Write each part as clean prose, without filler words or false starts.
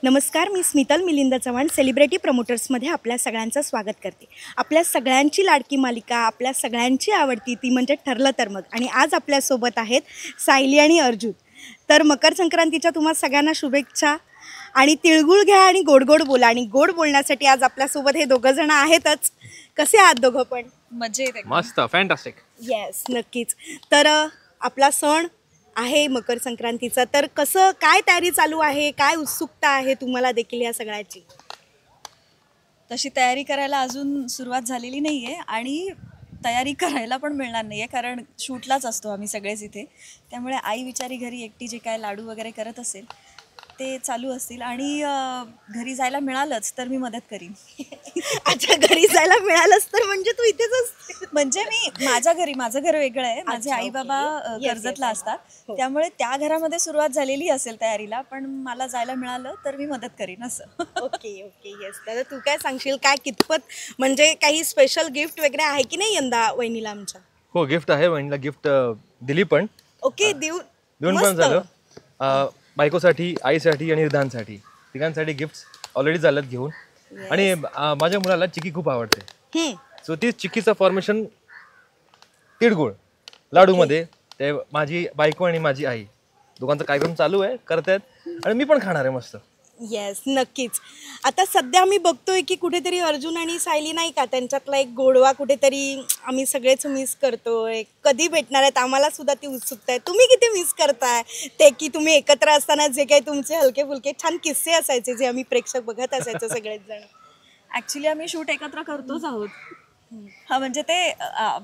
नमस्कार, मी स्मितल मिलिंद चव्हाण सेलिब्रिटी प्रमोटर्समध्ये आपल्या सगळ्यांचं स्वागत करते. आपल्या सगळ्यांची लाडकी मालिका, आपल्या सगळ्यांची आवडती ती म्हणजे ठरलं तर मग. आणि आज आपल्यासोबत आहेत सायली आणि अर्जुन. तर मकर संक्रांतीच्या तुम्हा सगळ्यांना शुभेच्छा. आणि तिळगुळ घ्या आणि गोड गोड बोला. आणि गोड बोलण्यासाठी आज आपल्यासोबत हे दोघं जण आहेतच. कसे आहात दोघं पण? मजेत, मस्त, फॅन्टास्टिक. येस, नक्कीच. तर आपला सण आहे मकर संक्रांतीचा, तर कसं काय तयारी चालू आहे, काय उत्सुकता आहे तुम्हाला देखील या सगळ्याची? तशी तयारी करायला अजून सुरुवात झालेली नाही आहे आणि तयारी करायला पण मिळणार नाही आहे, कारण शूटलाच असतो आम्ही सगळेच इथे. त्यामुळे आई बिचारी घरी एकटी जे काय लाडू वगैरे करत असेल ते चालू असतील. आणि घरी जायला मिळालंच तर मी मदत करीन. अच्छा, घरी जायला मिळालंच तर म्हणजे तू इथेच असते? म्हणजे मी माझं घर वेगळं आहे. माझे आई बाबा कर्जतला असतात, त्यामुळे त्या घरामध्ये सुरुवात झालेली असेल तयारीला, पण मला जायला मिळालं तर मी मदत करीन असं. Okay okay, yes. तर तू काय सांगशील, काय कितपत म्हणजे काही स्पेशल गिफ्ट वगैरे आहे की नाही यंदा वहिनीला आमच्या? हो, गिफ्ट आहे. वहिनीला गिफ्ट दिली पण. ओके, देऊन पण झालं. बायकोसाठी, आईसाठी आणि रिधानसाठी, तिघांसाठी गिफ्ट्स ऑलरेडी झाल्यात घेऊन. आणि माझ्या मुलाला चिकी खूप आवडते, सो ती चिक्कीचं फॉर्मेशन तिळगुळ लाडूमध्ये ते माझी बायको आणि माझी आई दोघांचा कार्यक्रम चालू आहे, करतायत. आणि मी पण खाणार आहे मस्त. येस, नक्कीच. आता सध्या आम्ही बघतोय की कुठेतरी अर्जुन आणि सायली नाही का, त्यांच्यातला एक गोडवा कुठेतरी आम्ही सगळेच मिस करतोय. कधी भेटणार आहेत आम्हाला सुद्धा ती उत्सुकता आहे. तुम्ही किती मिस करताय ते, की तुम्ही एकत्र असताना जे काही तुमचे हलके फुलके छान किस्से असायचे जे आम्ही प्रेक्षक बघत असायचो सगळेच जण? ॲक्च्युली आम्ही शूट एकत्र करतोच आहोत. हा, म्हणजे ते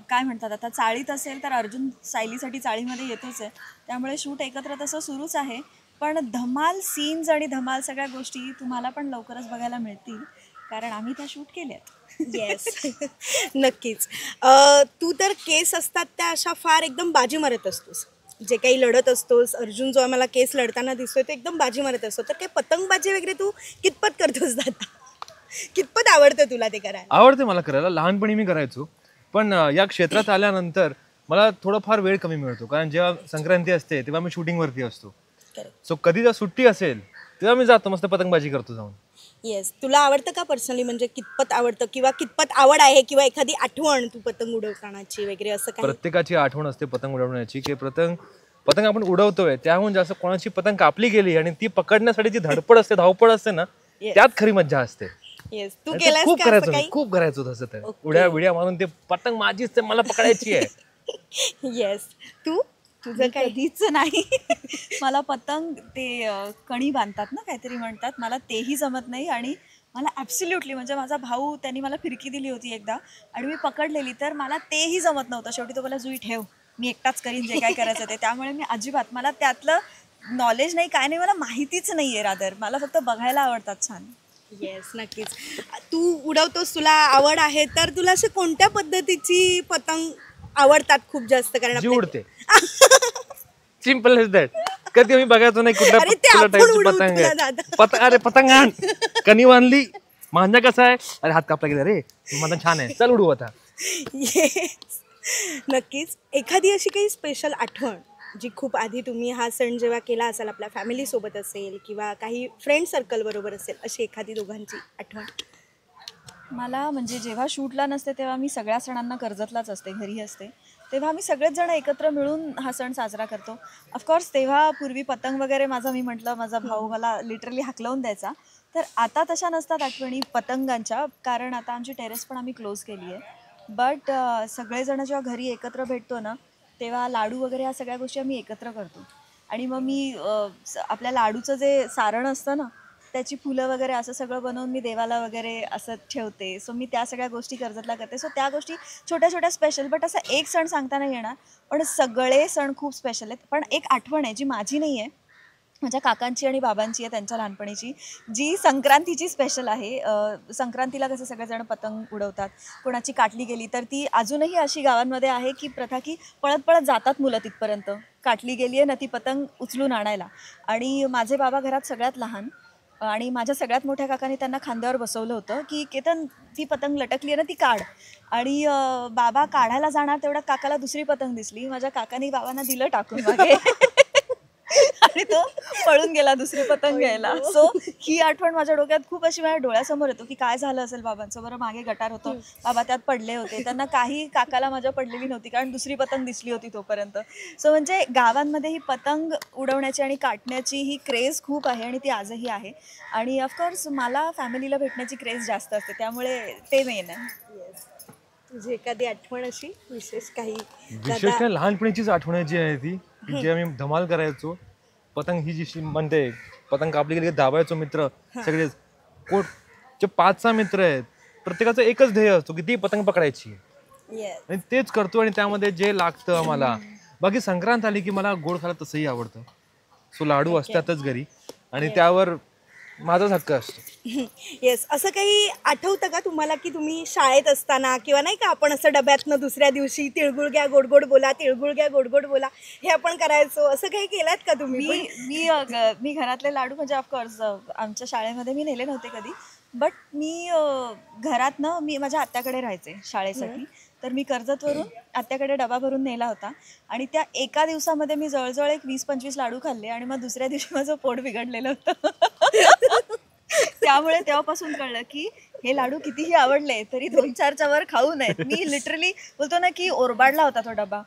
काय म्हणतात, आता चाळीत असेल तर अर्जुन सायलीसाठी चाळीमध्ये येतोच आहे, त्यामुळे शूट एकत्र तसं सुरूच आहे. पण धमाल सीन्स आणि धमाल सगळ्या गोष्टी तुम्हाला पण लवकरच बघायला मिळतील, कारण आम्ही त्या शूट केल्यात. येस, नक्कीच. तू तर केस असतात त्या अशा फार एकदम बाजी मारत असतोस, जे काही लढत असतोस. अर्जुन जो आम्हाला केस लढताना दिसतोय तो एकदम बाजी मारत असतो. तर काही पतंगबाजी वगैरे तू कितपत करतोस आता? कितपत आवडतं तुला ते करायला? आवडते मला करायला. लहानपणी मी करायचो, पण या क्षेत्रात आल्यानंतर मला थोडाफार वेळ कमी मिळतो, कारण जेव्हा संक्रांती असते तेव्हा मी शूटिंगवरती असतो. सो कधी जर सुट्टी असेल तेव्हा मी जातो, मस्त पतंगबाजी करतो जाऊन. येस, तुला आवडतं का पर्सनली, म्हणजे कितपत आवडतं किंवा कितपत आवड आहे, किंवा एखादी आठवण तू पतंग उडवतानाची वगैरे असं काही? प्रत्येकाची आठवण असते पतंग उडवण्याची, की पतंग आपण उडवतोय, त्याहून जास्त कोणाची पतंग कापली गेली आणि ती पकडण्यासाठी जी धडपड असते, धावपळ असते ना, त्यात खरी मज्जा असते. येस, तू केलास खूप का करायचो, असं काही? खूप करायचो तसं. तर उड्या विड्या मारून ते पतंग माझीच, ते मला पकडायची आहे. येस, तुझं कधीच नाही. मला पतंग ते कणी बांधतात ना, काहीतरी म्हणतात, मला तेही जमत नाही. आणि मला ॲब्सोल्युटली, म्हणजे माझा भाऊ त्यांनी मला फिरकी दिली होती एकदा आणि मी पकडलेली, तर मला तेही जमत नव्हतं. शेवटी तो बोला, जुई ठेव, मी एकटाच करीन जे काय करायचं ते. त्यामुळे मी अजिबात, मला त्यातलं नॉलेज नाही, काय नाही, मला माहितीच नाही आहे. रादर मला फक्त बघायला आवडतात छान. येस, नक्कीच. तू उडवतोस, तुला आवड आहे, तर तुला अशी कोणत्या पद्धतीची पतंग आवडतात खूप जास्त? कारण जी उडते. Simple is that. कधी मी बघायचो नाही कुठल्या पतंग. अरे पतंग आण, कणी बांधली, माझा कसा आहे, अरे हात कापला गेला रे, माझा छान आहे, चल उडू आता. येस, नक्कीच. एखादी अशी काही स्पेशल आठवण जी खूप आधी तुम्ही हा सण जेव्हा केला असाल, आपल्या फॅमिलीसोबत असेल किंवा काही फ्रेंड सर्कल बरोबर असेल, अशी एखादी दोघांची आठवण? मला म्हणजे जेव्हा शूटला नसते तेव्हा मी सगळ्या सणांना कर्जतलाच असते, घरी असते, तेव्हा आम्ही सगळेच जण एकत्र मिळून हा सण साजरा करतो. ऑफकोर्स तेव्हा पूर्वी पतंग वगैरे मी म्हटलं, माझा भाऊ मला लिटरली हाकलवून द्यायचा. तर आता तशा नसतात आठवणी पतंगांच्या, कारण आता आमची टेरेस पण आम्ही क्लोज केली आहे. बट सगळेजण जेव्हा घरी एकत्र भेटतो ना, तेव्हा लाडू वगैरे ह्या सगळ्या गोष्टी आम्ही एकत्र करतो. आणि मग मी आपल्या लाडूचं जे सारण असतं ना, त्याची फुलं वगैरे असं सगळं बनवून मी देवाला वगैरे असं ठेवते. सो मी त्या सगळ्या गोष्टी कर्जतला करते. सो त्या गोष्टी छोट्या छोट्या स्पेशल, बट असं एक सण सांगता नाही येणार, पण सगळे सण खूप स्पेशल आहेत. पण एक आठवण आहे जी माझी नाही आहे, माझ्या काकांची आणि बाबांची आहे, त्यांच्या लहानपणीची, जी संक्रांतीची स्पेशल आहे. संक्रांतीला कसं सगळेजण पतंग उडवतात, कोणाची काटली गेली तर ती अजूनही अशी गावांमध्ये आहे की प्रथा, की पळत पळत जातात मुलं तिथपर्यंत, काटली गेली आहे ना ती पतंग उचलून आणायला. आणि माझे बाबा घरात सगळ्यात लहान, आणि माझ्या सगळ्यात मोठ्या काकाने त्यांना खांद्यावर बसवलं होतं की केतन ती पतंग लटकली आहे ना ती काढ. आणि बाबा काढायला जाणार तेवढ्या काकाला दुसरी पतंग दिसली. माझ्या काकाने बाबांना दिलं टाकून मागे आणि तो पळून गेला दुसरी पतंग घ्यायला. सो ही आठवण माझ्या डोक्यात खूप अशी माझ्या डोळ्यासमोर येतो की काय झालं असेल बाबांचं. बरं मागे गटार होतं, बाबा त्यात पडले होते, त्यांना काही काकाला माझ्या पडलेली नव्हती कारण दुसरी पतंग दिसली होती तोपर्यंत. सो म्हणजे गावांमध्ये ही पतंग उडवण्याची आणि काटण्याची ही क्रेज खूप आहे आणि ती आजही आहे. आणि ऑफकोर्स मला फॅमिलीला भेटण्याची क्रेज जास्त असते, त्यामुळे ते मेन आहे. तुझी एखादी आठवण अशी विशेष काही? विशेष काय, लहानपणीचीच आठवण जी आहे ती की जे आम्ही धमाल करायचो. पतंग ही जी म्हणते, पतंग कापली गेली दाबायचो मित्र सगळे. जे 5-6 मित्र आहेत, प्रत्येकाचं एकच ध्येय असतो की ती पतंग पकडायची आणि तेच करतो. आणि त्यामध्ये जे लागतं आम्हाला, बाकी संक्रांत आली की मला गोड खायला तसंही आवडतं. सो लाडू असतातच घरी आणि त्यावर माझाच हक्क असतो. येस, असं काही आठवतं का तुम्हाला की तुम्ही शाळेत असताना किंवा नाही का आपण असं डब्यातनं दुसऱ्या दिवशी तिळगुळ घ्या गोड गोड बोला, तिळगुळ घ्या गोड गोड बोला, हे आपण करायचो, असं काही केलात का तुम्ही? मी घरातले लाडू म्हणजे ऑफकोर्स आमच्या शाळेमध्ये मी नेले नव्हते कधी, बट मी घरातनं मी माझ्या आत्याकडे राहायचे शाळेसाठी, तर मी कर्जतवरून आत्याकडे डबा भरून नेला होता. आणि त्या एका दिवसामध्ये मी जवळजवळ एक 20-25 लाडू खाल्ले आणि मग दुसऱ्या दिवशी माझं पोट बिघडलेलं होतं. त्यामुळे तेव्हापासून कळलं की हे लाडू कितीही आवडले तरी 2-4च्या वर खाऊ नयेत. मी लिटरली बोलतो ना की ओरबाडला होता तो डबा.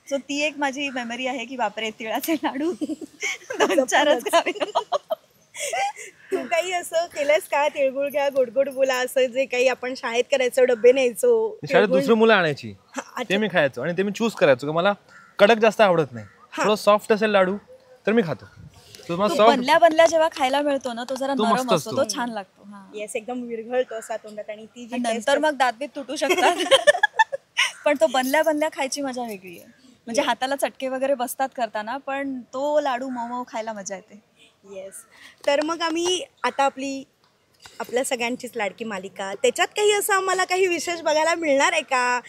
सो ती एक माझी मेमरी आहे की बापरे, तिळाचे लाडू 2-4च खावे. तू काही असं केलंस का, तिळगुळ घ्या गोड गोड बोला असं जे काही आपण शाळेत करायचो, डबे न्यायचो? शाळेत दुसरी मुलं आणायची, ते मी खायचो आणि ते मी चूज करायचो की मला कडक जास्त आवडत नाही, थोडं सॉफ्ट असेल लाडू तर मी खातो. बनल्या जेव्हा खायला मिळतो ना, तो जरा नरम असतो, तो छान लागतो. येस, एकदम विरघळतो असा तोंडात आणि ती जी नंतर मग दातबीत तुटू शकतात. पण तो बनल्या खायची मजा वेगळी आहे. म्हणजे हाताला चटके वगैरे बसतात करताना, पण तो लाडू मऊ मऊ खायला मजा येते. येस, तर मग आम्ही आता आपल्या सगळ्यांचीच लाडकी मालिका, त्याच्यात काही असं आम्हाला काही विशेष बघायला मिळणार आहे का?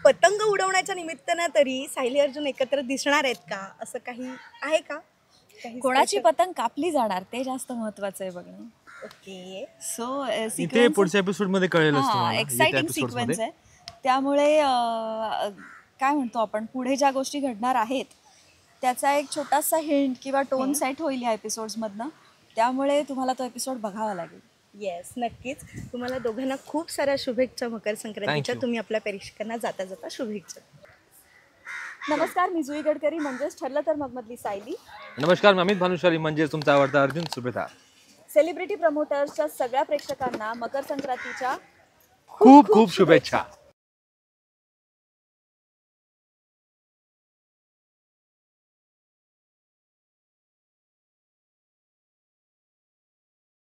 पतंग उडवण्याच्या निमित्तानं तरी सायली अर्जुन एकत्र दिसणार आहेत का, असं काही आहे का? कोणाची पतंग कापली जाणार ते जास्त महत्वाचं आहे बघणं. ओके, सो ते पुढच्या एपिसोड मध्ये कळेल. एक्साइटिंग सिक्वेन्स आहे, त्यामुळे काय म्हणतो आपण, पुढे ज्या गोष्टी घडणार आहेत त्याचा एक छोटासा हिंट किंवा टोन सेट होईल या एपिसोड्समधनं, त्यामुळे तुम्हाला तो एपिसोड बघावा लागेल. येस, नक्कीच. तुम्हाला दोघांना खूप साऱ्या शुभेच्छा मकर संक्रांतीच्या. तुम्ही आपल्या प्रेक्षकांना जाता जाता शुभेच्छा. नमस्कार, मी जुई गडकरी म्हणजेच ठरलं तर मगमधली सायली. नमस्कार, मी अमित भानुशाली म्हणजेच तुमचा आवडता अर्जुन सुभेदार. सेलिब्रिटी प्रमोटर्सच्या सगळ्या प्रेक्षकांना मकर संक्रांतीच्या खूप खूप शुभेच्छा.